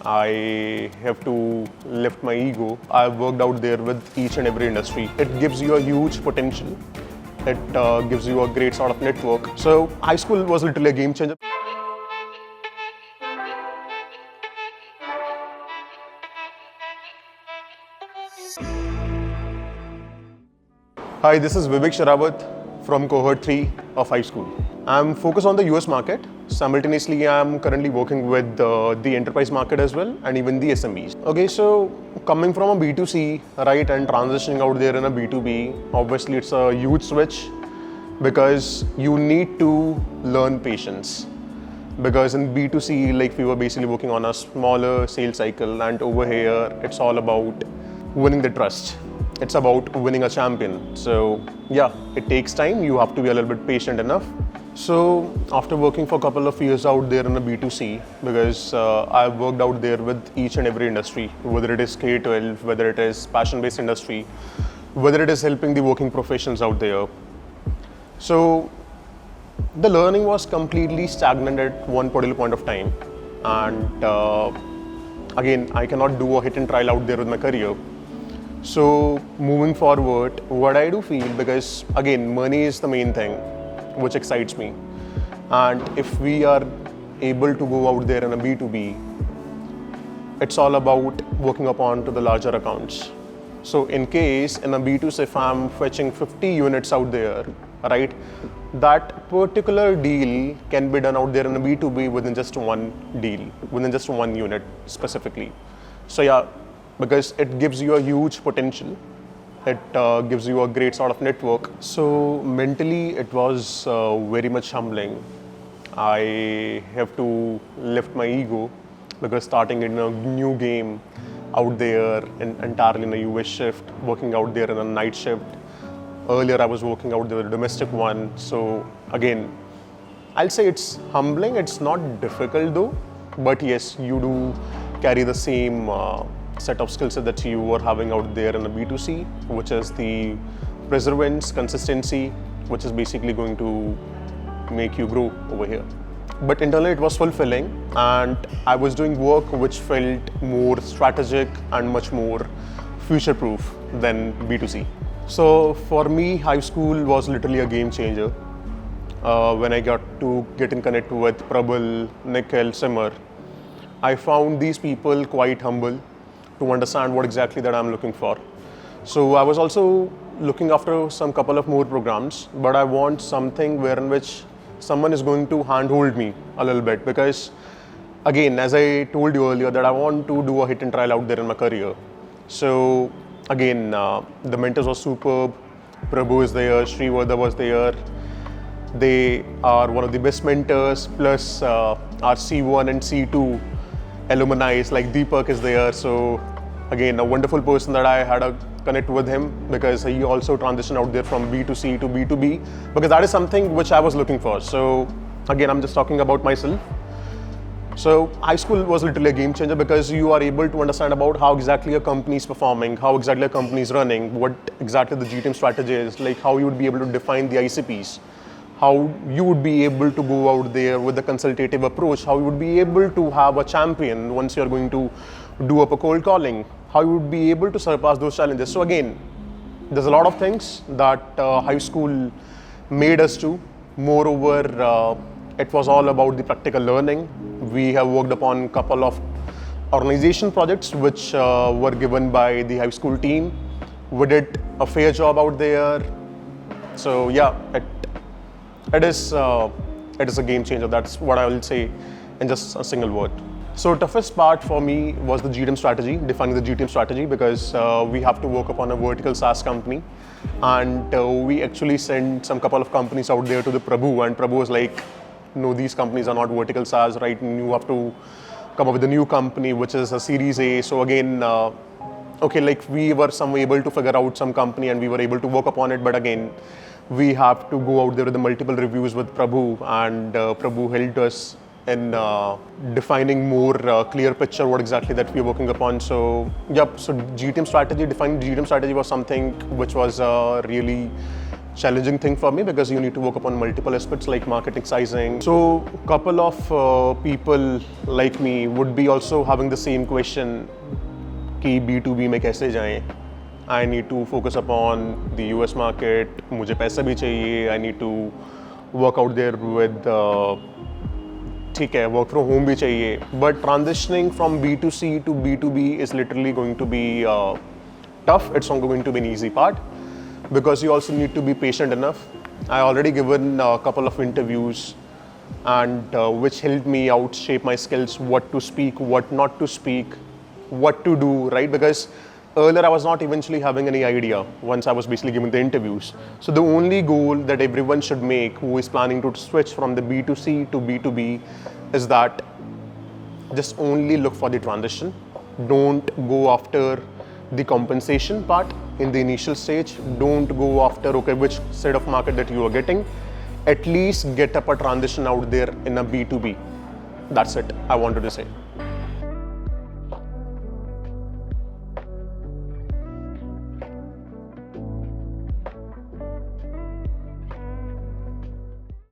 I have to lift my ego. I've worked out there with each and every industry. It gives you a huge potential. It gives you a great sort of network. So HiveSchool was literally a game changer. Hi, this is Vivek Sherawat from Cohort 3 of HiveSchool. I'm focused on the US market. Simultaneously, I'm currently working with the enterprise market as well, and even the SMEs. Okay, so coming from a B2C, right, and transitioning out there in a B2B, obviously it's a huge switch because you need to learn patience. Because in B2C, like we were basically working on a smaller sales cycle, and over here, it's all about winning the trust. It's about winning a champion. So yeah, it takes time. You have to be a little bit patient enough. So after working for a couple of years out there in a B2C, because I've worked out there with each and every industry, whether it is K-12, whether it is passion-based industry, whether it is helping the working professionals out there. So the learning was completely stagnant at one particular point of time. And again, I cannot do a hit and trial out there with my career. So moving forward, what I do feel, because again, money is the main thing which excites me. And if we are able to go out there in a B2B, it's all about working upon to the larger accounts. So in case in a B2C, if I'm fetching 50 units out there, right, that particular deal can be done out there in a B2B within just one deal, within just one unit specifically. So yeah, because it gives you a huge potential. It gives you a great sort of network. So mentally, it was very much humbling. I have to lift my ego because starting in a new game out there entirely in a US shift, working out there in a night shift. Earlier, I was working out there a domestic one. So again, I'll say it's humbling. It's not difficult though, but yes, you do carry the same set of skill set that you were having out there in a B2C, which is the perseverance, consistency, which is basically going to make you grow over here. But internally it was fulfilling, and I was doing work which felt more strategic and much more future-proof than B2C. So for me, HiveSchool was literally a game changer. When I got to get in connect with Prabal, Nikhil, Simar, I found these people quite humble to understand what exactly that I'm looking for. So I was also looking after some couple of more programs, but I want something where in which someone is going to handhold me a little bit, because again, as I told you earlier, that I want to do a hit and trial out there in my career. So again, the mentors were superb. Prabhu is there, Srivardha was there. They are one of the best mentors, plus our C1 and C2 alumni, like Deepak is there. So again, a wonderful person that I had a connect with him, because he also transitioned out there from B2C to B2B, because that is something which I was looking for. So again, I'm just talking about myself. So HiveSchool was literally a game changer, because you are able to understand about how exactly a company is performing, how exactly a company is running, what exactly the GTM strategy is, like how you would be able to define the ICPs, how you would be able to go out there with the consultative approach, how you would be able to have a champion once you're going to do up a cold calling, how you would be able to surpass those challenges. So again, there's a lot of things that HiveSchool made us do. Moreover, it was all about the practical learning. We have worked upon a couple of organization projects which were given by the HiveSchool team. We did a fair job out there. So yeah, it is a game changer. That's what I will say in just a single word. So toughest part for me was the GTM strategy, defining the GTM strategy, because we have to work upon a vertical SaaS company, and we actually sent some couple of companies out there to the Prabhu, and Prabhu was like, no, these companies are not vertical SaaS, right? And you have to come up with a new company, which is a Series A. So again, okay, like we were able to figure out some company and we were able to work upon it, but again, we have to go out there with the multiple reviews with Prabhu, and Prabhu helped us in defining more clear picture what exactly that we're working upon. So yep, so GTM strategy, defining GTM strategy was something which was really challenging thing for me because you need to work upon multiple aspects like marketing, sizing. So couple of people like me would be also having the same question कि B2B में कैसे जाएं. I need to focus upon the US market. मुझे पैसा भी चाहिए. I need to work out there with ठीक है, work from home भी चाहिए. But transitioning from B2C to B2B is literally going to be tough. It's not going to be an easy part because you also need to be patient enough. I already given a couple of interviews and which helped me out shape my skills, what to speak, what not to speak, what to do, right? Because earlier I was not eventually having any idea once I was basically given the interviews. So the only goal that everyone should make who is planning to switch from the B2C to B2B is that just only look for the transition. Don't go after the compensation part in the initial stage. Don't go after, okay, which set of market that you are getting. At least get up a transition out there in a B2B. That's it I wanted to say.